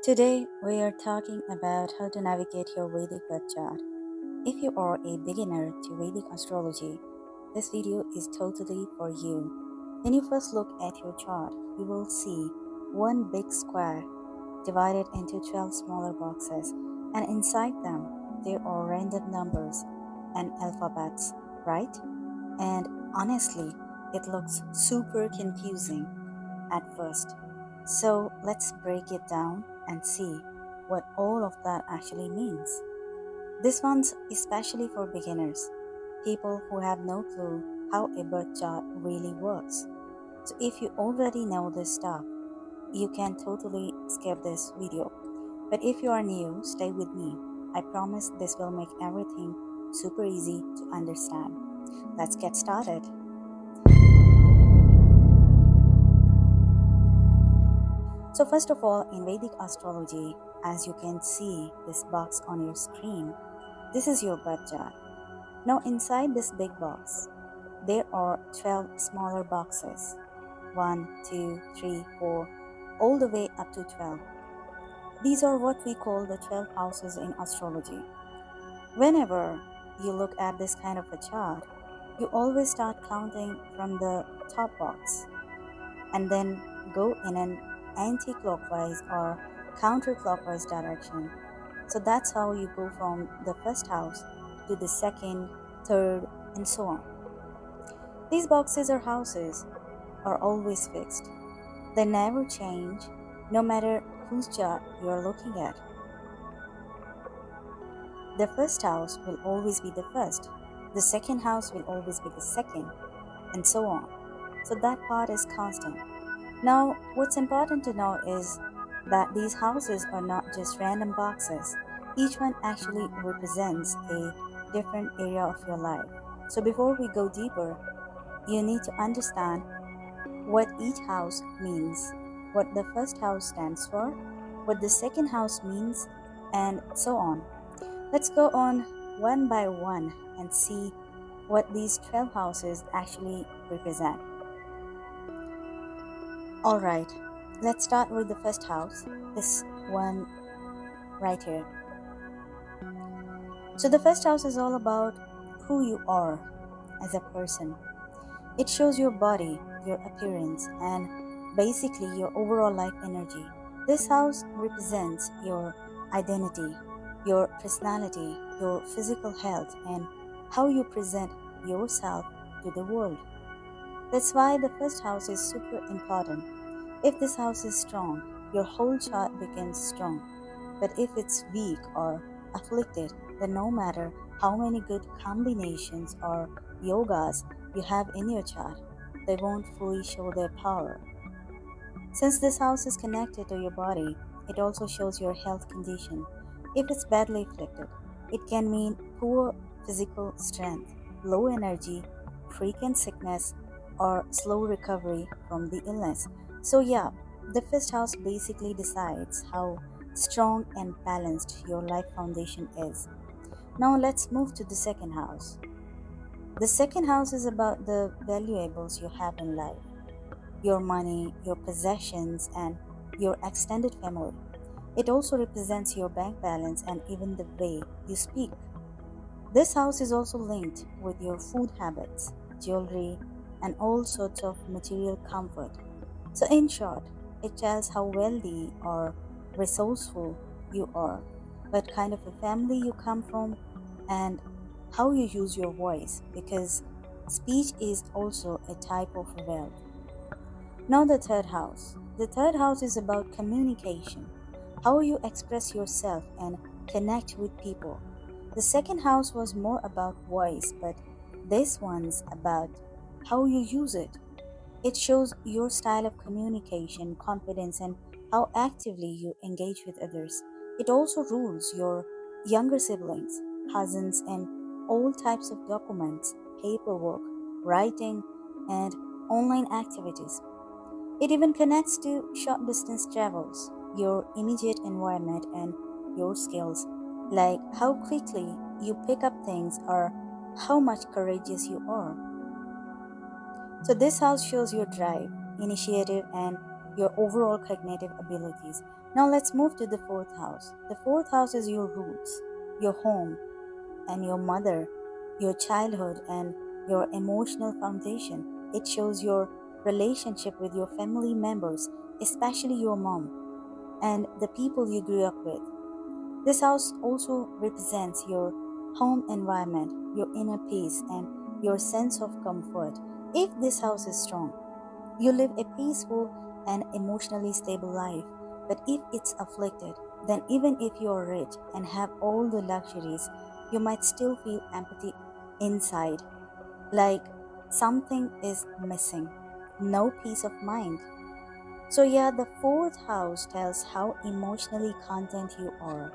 Today, we are talking about how to navigate your Vedic birth chart. If you are a beginner to Vedic astrology, this video is totally for you. When you first look at your chart, you will see one big square divided into 12 smaller boxes, and inside them, there are random numbers and alphabets, right? And honestly, it looks super confusing at first. So let's break it down and see what all of that actually means. This one's especially for beginners, people who have no clue how a birth chart really works. So if you already know this stuff, you can totally skip this video. But if you are new, stay with me. I promise this will make everything super easy to understand. Let's get started. So, first of all, in Vedic astrology, as you can see this box on your screen, this is your birth chart. Now, inside this big box, there are 12 smaller boxes 1, 2, 3, 4, all the way up to 12. These are what we call the 12 houses in astrology. Whenever you look at this kind of a chart, you always start counting from the top box and then go in an anti-clockwise or counterclockwise direction. So that's how you go from the first house to the second, third, and so on. These boxes or houses are always fixed. They never change no matter whose chart you are looking at. The first house will always be the first, the second house will always be the second, and so on. So that part is constant. Now, what's important to know is that these houses are not just random boxes. Each one actually represents a different area of your life. So before we go deeper, you need to understand what each house means, what the first house stands for, what the second house means, and so on. Let's go on one by one and see what these 12 houses actually represent. Alright, let's start with the first house, this one right here. So, the first house is all about who you are as a person. It shows your body, your appearance, and basically your overall life energy. This house represents your identity, your personality, your physical health, and how you present yourself to the world. That's why the first house is super important. If this house is strong, your whole chart becomes strong. But if it's weak or afflicted, then no matter how many good combinations or yogas you have in your chart, they won't fully show their power. Since this house is connected to your body, it also shows your health condition. If it's badly afflicted, it can mean poor physical strength, low energy, frequent sickness, or slow recovery from the illness. So, yeah, the first house basically decides how strong and balanced your life foundation is. Now, let's move to the second house. The second house is about the valuables you have in life, your money, your possessions, and your extended family. It also represents your bank balance and even the way you speak. This house is also linked with your food habits, jewelry, and all sorts of material comfort. So, in short, it tells how wealthy or resourceful you are, what kind of a family you come from, and how you use your voice because speech is also a type of wealth. Now, the third house. The third house is about communication, how you express yourself and connect with people. The second house was more about voice, but this one's about how you use it. It shows your style of communication, confidence, and how actively you engage with others. It also rules your younger siblings, cousins, and all types of documents, paperwork, writing, and online activities. It even connects to short distance travels, your immediate environment, and your skills, like how quickly you pick up things or how much courageous you are. So, this house shows your drive, initiative, and your overall cognitive abilities. Now let's move to the fourth house. The fourth house is your roots, your home, and your mother, your childhood, and your emotional foundation. It shows your relationship with your family members, especially your mom and the people you grew up with. This house also represents your home environment, your inner peace, and your sense of comfort. If this house is strong, you live a peaceful and emotionally stable life. But if it's afflicted, then even if you are rich and have all the luxuries, you might still feel empathy inside, like something is missing. No peace of mind. So, yeah, the fourth house tells how emotionally content you are,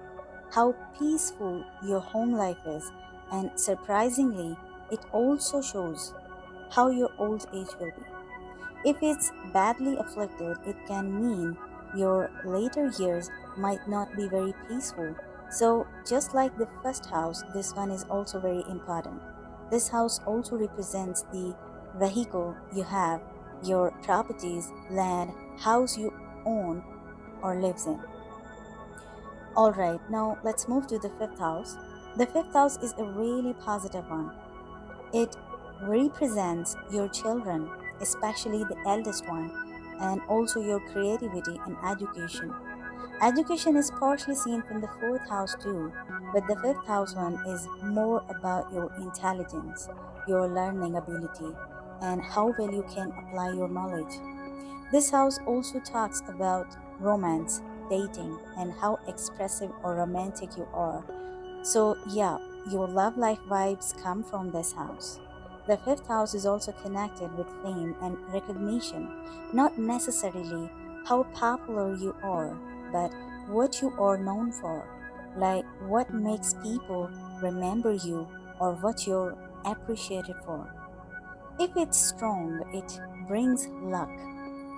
how peaceful your home life is, and surprisingly, it also shows how your old age will be. If it's badly afflicted, it can mean your later years might not be very peaceful. So, just like the first house, this one is also very important. This house also represents the vehicle you have, your properties, land, house you own or lives in. All right, now let's move to the fifth house. The fifth house is a really positive one. It represents your children, especially the eldest one, and also your creativity and education. Education is partially seen from the fourth house too, but the fifth house one is more about your intelligence, your learning ability, and how well you can apply your knowledge. This house also talks about romance, dating, and how expressive or romantic you are. So, yeah, your love life vibes come from this house. The fifth house is also connected with fame and recognition, not necessarily how popular you are, but what you are known for, like what makes people remember you or what you're appreciated for. If it's strong, it brings luck,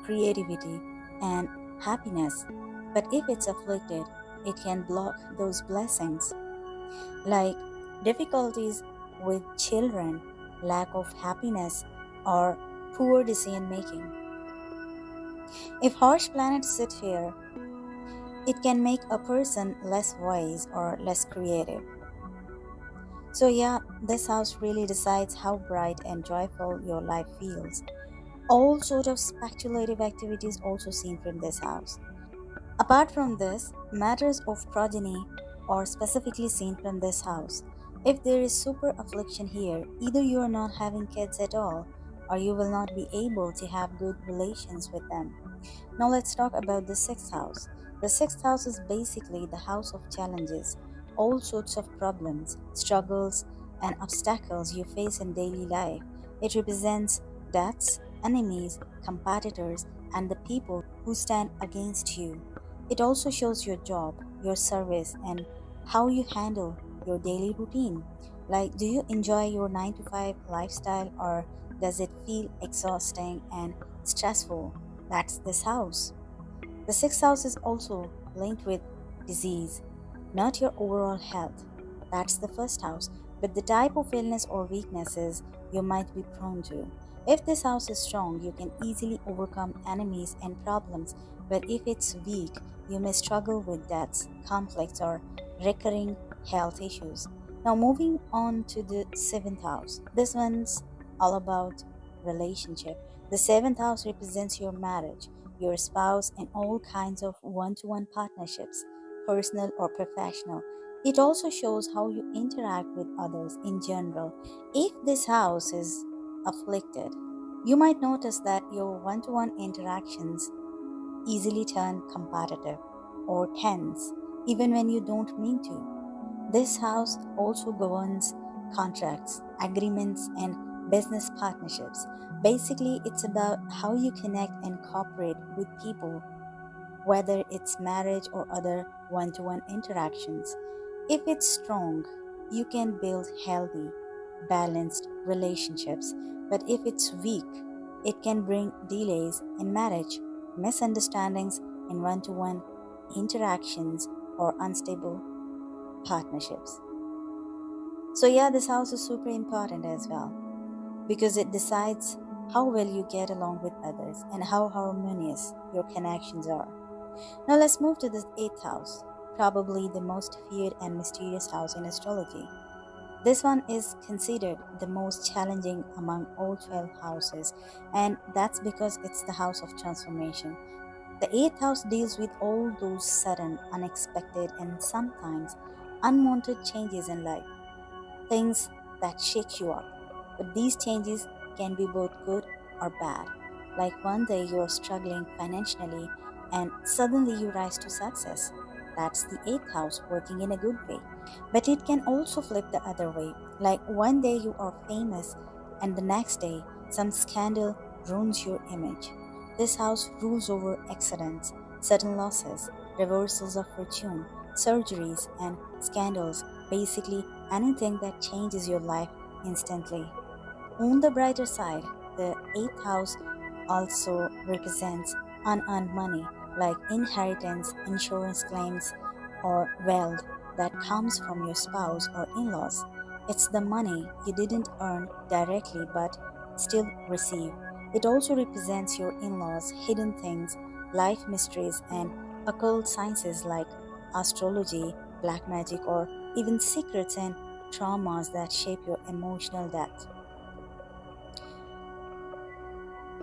creativity, and happiness. But if it's afflicted, it can block those blessings like difficulties with children, lack of happiness, or poor decision making. If harsh planets sit here, it can make a person less wise or less creative. So, yeah, this house really decides how bright and joyful your life feels. All sort of speculative activities also seen from this house. Apart from this, matters of progeny are specifically seen from this house. If there is super affliction here, either you are not having kids at all, or you will not be able to have good relations with them. Now let's talk about the sixth house. The sixth house is basically the house of challenges, all sorts of problems, struggles, and obstacles you face in daily life. It represents debts, enemies, competitors, and the people who stand against you. It also shows your job, your service, and how you handle your daily routine. Like, do you enjoy your 9 to 5 lifestyle or does it feel exhausting and stressful? That's this house. The sixth house is also linked with disease, not your overall health. That's the first house, but the type of illness or weaknesses you might be prone to. If this house is strong, you can easily overcome enemies and problems, but if it's weak, you may struggle with deaths, conflicts, or recurring health issues. Now, moving on to the seventh house. This one's all about relationship. The seventh house represents your marriage, your spouse, and all kinds of one to one partnerships, personal or professional. It also shows how you interact with others in general. If this house is afflicted, you might notice that your one to one interactions easily turn competitive or tense, even when you don't mean to. This house also governs contracts, agreements, and business partnerships. Basically, it's about how you connect and cooperate with people, whether it's marriage or other one to one interactions. If it's strong, you can build healthy, balanced relationships. But if it's weak, it can bring delays in marriage, misunderstandings in one to one interactions, or unstable partnerships. So, yeah, this house is super important as well because it decides how well you get along with others and how harmonious your connections are. Now let's move to the eighth house, probably the most feared and mysterious house in astrology. This one is considered the most challenging among all 12 houses, and that's because it's the house of transformation. The eighth house deals with all those sudden, unexpected, and sometimes unwanted changes in life, things that shake you up. But these changes can be both good or bad. Like one day you're struggling financially and suddenly you rise to success. That's the eighth house working in a good way. But it can also flip the other way. Like one day you are famous and the next day some scandal ruins your image. This house rules over accidents, sudden losses, reversals of fortune, surgeries, and scandals, basically anything that changes your life instantly. On the brighter side, the eighth house also represents unearned money like inheritance, insurance claims, or wealth that comes from your spouse or in laws. It's the money you didn't earn directly but still receive. It also represents your in laws, hidden things, life mysteries, and occult sciences like astrology, black magic, or even secrets and traumas that shape your emotional depth.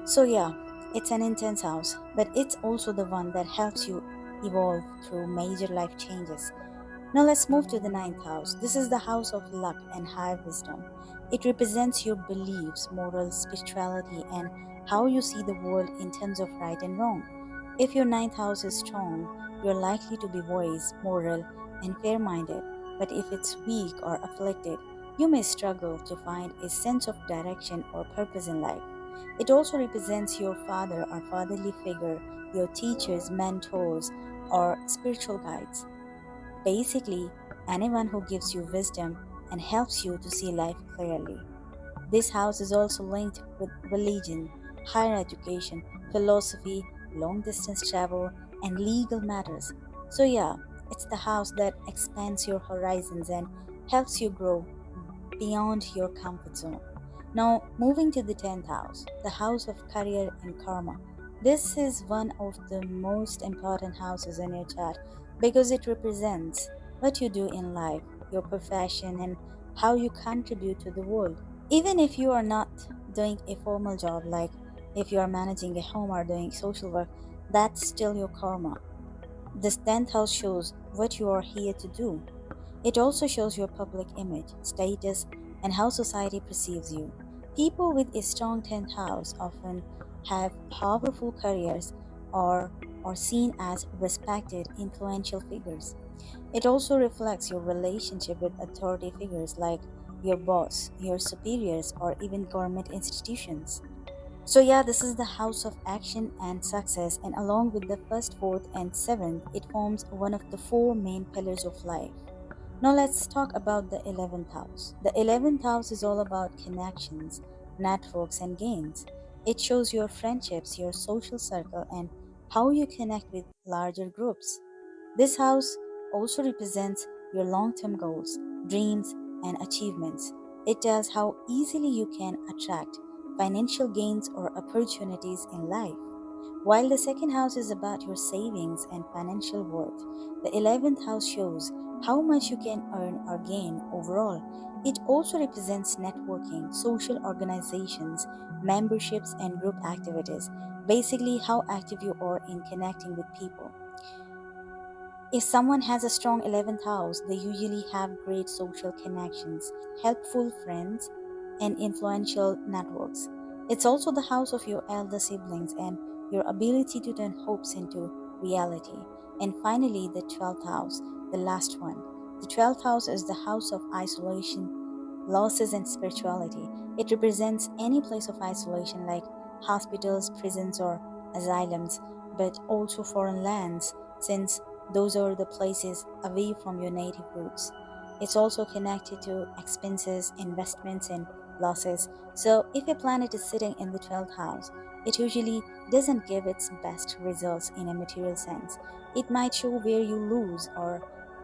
So, yeah, it's an intense house, but it's also the one that helps you evolve through major life changes. Now, let's move to the ninth house. This is the house of luck and high wisdom. It represents your beliefs, morals, spirituality, and how you see the world in terms of right and wrong. If your ninth house is strong, you're likely to be wise, moral, and fair minded. But if it's weak or afflicted, you may struggle to find a sense of direction or purpose in life. It also represents your father or fatherly figure, your teachers, mentors, or spiritual guides. Basically, anyone who gives you wisdom and helps you to see life clearly. This house is also linked with religion, higher education, philosophy, long distance travel, and legal matters. So, yeah, it's the house that expands your horizons and helps you grow beyond your comfort zone. Now, moving to the 10th house, the house of career and karma. This is one of the most important houses in your chart because it represents what you do in life, your profession, and how you contribute to the world. Even if you are not doing a formal job, like if you are managing a home or doing social work, that's still your karma. This 10th house shows what you are here to do. It also shows your public image, status, and how society perceives you. People with a strong 10th house often have powerful careers or are seen as respected, influential figures. It also reflects your relationship with authority figures like your boss, your superiors, or even government institutions. So, yeah, this is the house of action and success, and along with the first, fourth, and seventh, it forms one of the four main pillars of life. Now, let's talk about the 11th house. The 11th house is all about connections, networks, and gains. It shows your friendships, your social circle, and how you connect with larger groups. This house also represents your long term goals, dreams, and achievements. It tells how easily you can attract financial gains or opportunities in life. While the second house is about your savings and financial worth, the 11th house shows how much you can earn or gain overall. It also represents networking, social organizations, memberships, and group activities, basically, how active you are in connecting with people. If someone has a strong 11th house, they usually have great social connections, helpful friends, and influential networks. It's also the house of your elder siblings and your ability to turn hopes into reality. And finally, the 12th house, the last one. The 12th house is the house of isolation, losses, and spirituality. It represents any place of isolation like hospitals, prisons, or asylums, but also foreign lands, since those are the places away from your native roots. It's also connected to expenses, investments, and losses. So, if a planet is sitting in the 12th house, it usually doesn't give its best results in a material sense. It might show where you lose or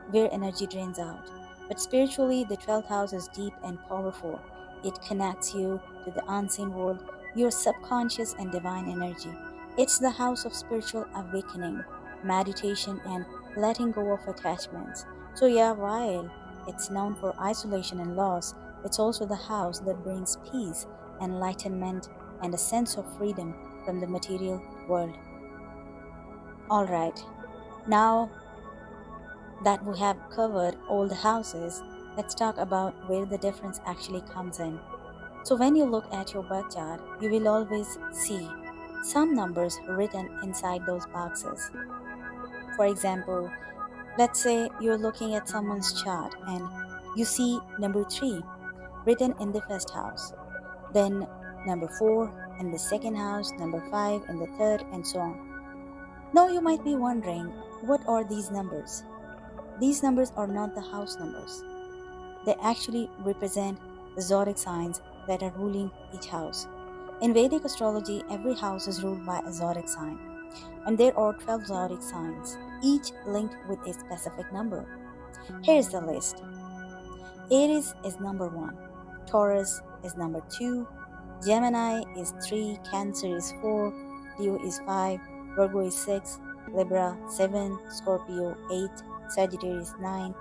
where energy drains out. But spiritually, the 12th house is deep and powerful. It connects you to the unseen world, your subconscious and divine energy. It's the house of spiritual awakening, meditation, and letting go of attachments. So, yeah, while it's known for isolation and loss, it's also the house that brings peace, enlightenment, and a sense of freedom from the material world. Alright, now that we have covered all the houses, let's talk about where the difference actually comes in. So, when you look at your birth chart, you will always see some numbers written inside those boxes. For example, let's say you're looking at someone's chart and you see number 3 written in the first house, then number 4 in the second house, number 5 in the third, and so on. Now you might be wondering, what are these numbers? These numbers are not the house numbers. They actually represent the zodiac signs that are ruling each house. In Vedic astrology, every house is ruled by a zodiac sign, and there are 12 zodiac signs, each linked with a specific number. Here's the list: Aries is number 1, Taurus is number 2, Gemini is 3, Cancer is 4, Leo is 5, Virgo is 6, Libra 7, Scorpio 8, Sagittarius 9,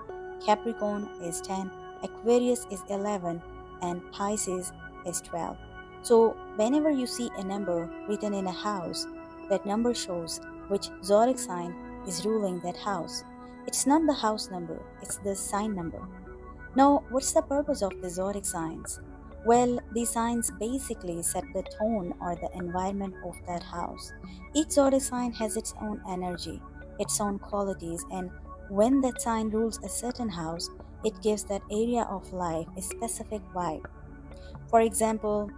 Capricorn is 10, Aquarius is 11, and Pisces is 12. So, whenever you see a number written in a house, that number shows which zodiac sign is ruling that house. It's not the house number, it's the sign number. Now, what's the purpose of the zodiac signs? Well, these signs basically set the tone or the environment of that house. Each zodiac sign has its own energy, its own qualities, and when that sign rules a certain house, it gives that area of life a specific vibe. For example,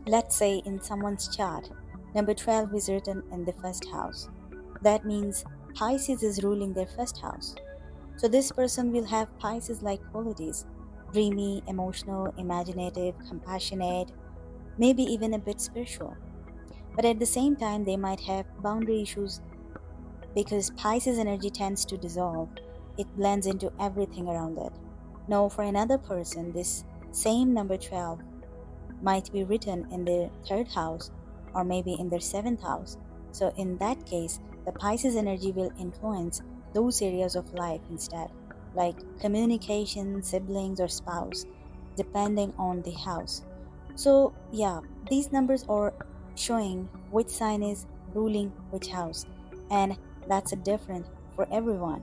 let's say in someone's chart, number 12 is written in the first house. That means Pisces is ruling their first house. So this person will have Pisces like qualities: dreamy, emotional, imaginative, compassionate, maybe even a bit spiritual. But at the same time, they might have boundary issues because Pisces energy tends to dissolve, it blends into everything around it. Now, for another person, this same number 12 might be written in their third house or maybe in their seventh house. So, in that case, the Pisces energy will influence those areas of life instead, like communication, siblings, or spouse, depending on the house. So, yeah, these numbers are showing which sign is ruling which house, and that's a different for everyone.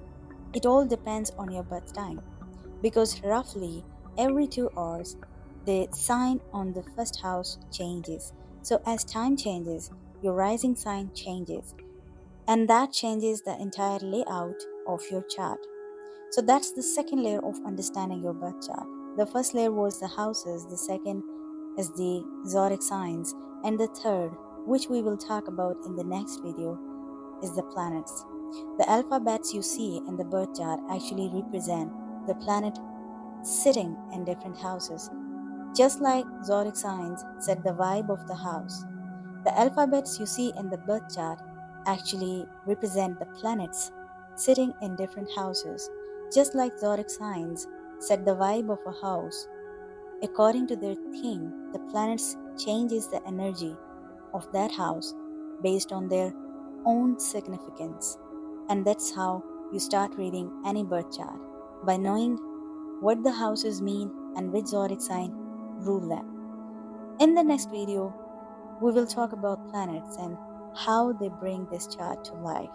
It all depends on your birth time because roughly every 2 hours the sign on the first house changes. So, as time changes, your rising sign changes, and that changes the entire layout of your chart. So, that's the second layer of understanding your birth chart. The first layer was the houses, the second is the zodiac signs, and the third, which we will talk about in the next video, is the planets. The alphabets you see in the birth chart actually represent the planet sitting in different houses. Just like zodiac signs set the vibe of the house, the alphabets you see in the birth chart actually represent the planets sitting in different houses. Just like zodiac signs set the vibe of a house, according to their theme, the planets changes the energy of that house based on their own significance. And that's how you start reading any birth chart, by knowing what the houses mean and which zodiac sign rule them. In the next video, we will talk about planets and how they bring this chart to life.